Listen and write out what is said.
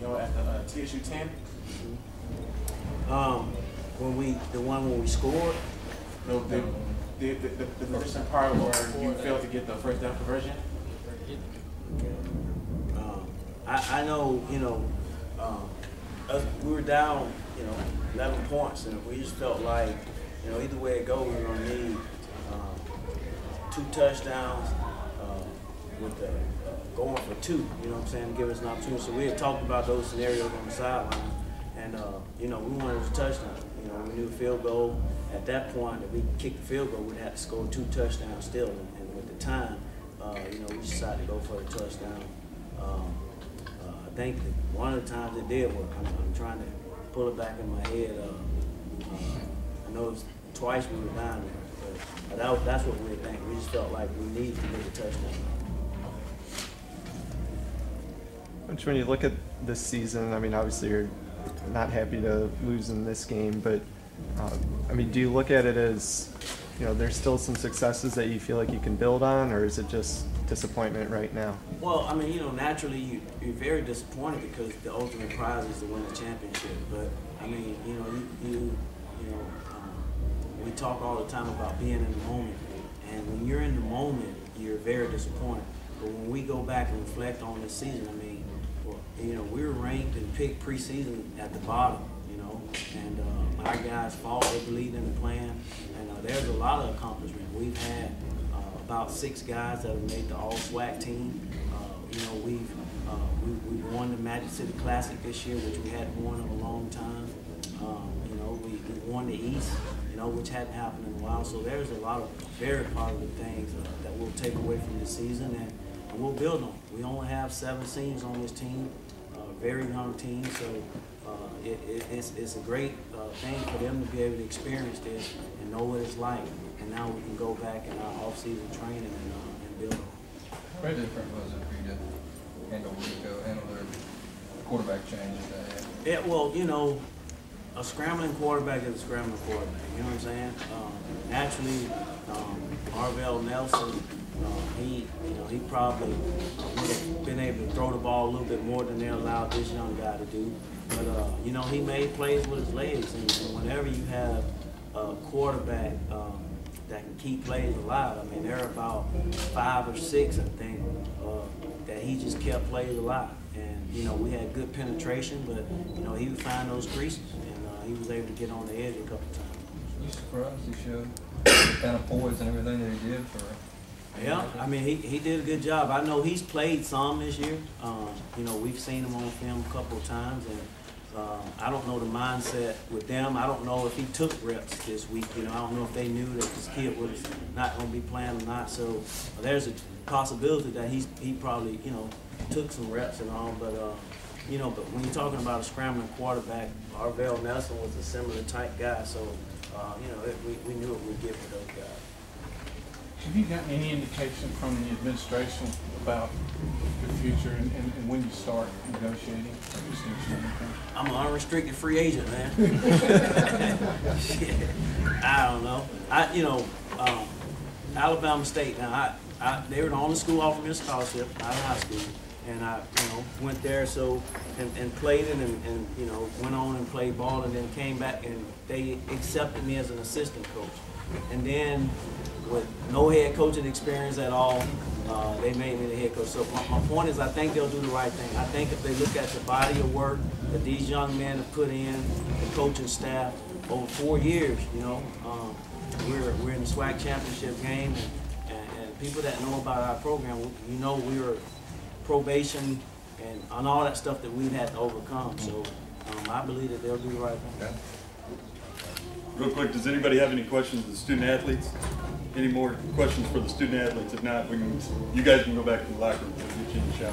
you know, at the TSU 10? When we scored. No, the position part where you failed to get the first down conversion. I know, you know, we were down, you know, 11 points, and we just felt like, you know, either way it goes, we're gonna need 2 touchdowns with the going for 2. You know what I'm saying? To give us an opportunity. So we had talked about those scenarios on the sideline, and you know, we wanted a touchdown. You know, we knew field goal. At that point, if we kicked the field goal, we'd have to score 2 touchdowns still. And with the time, you know, we decided to go for a touchdown. I think that one of the times it did work. I'm trying to pull it back in my head. I know it was twice we were down there, but that's what we were thinking. We just felt like we needed to get a touchdown. When you look at this season, I mean, obviously you're not happy to lose in this game, but I mean, do you look at it as, you know, there's still some successes that you feel like you can build on, or is it just disappointment right now? Well, I mean, you know, naturally you're very disappointed because the ultimate prize is to win the championship. But I mean, you know, you know, we talk all the time about being in the moment, and when you're in the moment, you're very disappointed. But when we go back and reflect on this season, I mean, well, you know, we were ranked and picked preseason at the bottom, you know, and our guys fought, they believed in the plan, and there's a lot of accomplishment. We've had about 6 guys that have made the all-SWAC team. You know, we won the Magic City Classic this year, which we hadn't won in a long time. You know, we won the East, you know, which hadn't happened in a while. So there's a lot of very positive things that we'll take away from this season, and we'll build on. We only have 7 seniors on this team, very young team, so it's a great thing for them to be able to experience this and know what it's like. And now we can go back in our off-season training and build on. How different was it for you to handle their quarterback changes they had? Yeah, well, you know, a scrambling quarterback is a scrambling quarterback. You know what I'm saying? Naturally, Arvell Nelson, he probably would have been able to throw the ball a little bit more than they allowed this young guy to do. But you know, he made plays with his legs, and whenever you have a quarterback that can keep plays alive, I mean, there are about 5 or 6, I think, that he just kept plays alive. And you know, we had good penetration, but you know, he would find those creases, and he was able to get on the edge a couple times. You surprised he showed the kind of poise and everything that he did for? Yeah, I mean, he did a good job. I know he's played some this year. You know, we've seen him on film a couple of times, and I don't know the mindset with them. I don't know if he took reps this week. You know, I don't know if they knew that this kid was not going to be playing or not. So there's a possibility that he probably, you know, took some reps and all. But you know, but when you're talking about a scrambling quarterback, Arvell Nelson was a similar type guy. So you know, we knew what we'd get with those guys. Have you gotten any indication from the administration about the future and when you start negotiating? I'm an unrestricted free agent, man. Shit. I don't know. You know, Alabama State. Now, they were the only school offering me a scholarship out of high school, and I, you know, went there and played it, and you know, went on and played ball, and then came back, and they accepted me as an assistant coach, and then with no head coaching experience at all, they made me the head coach. So my point is, I think they'll do the right thing. I think if they look at the body of work that these young men have put in, the coaching staff over 4 years, you know, we're in the SWAC Championship game, and people that know about our program, you know, we were probation and on all that stuff that we've had to overcome. So I believe that they'll do the right thing. Okay. Real quick, does anybody have any questions of the student athletes? Any more questions for the student athletes? If not, you guys can go back to the locker room and get you in the shower.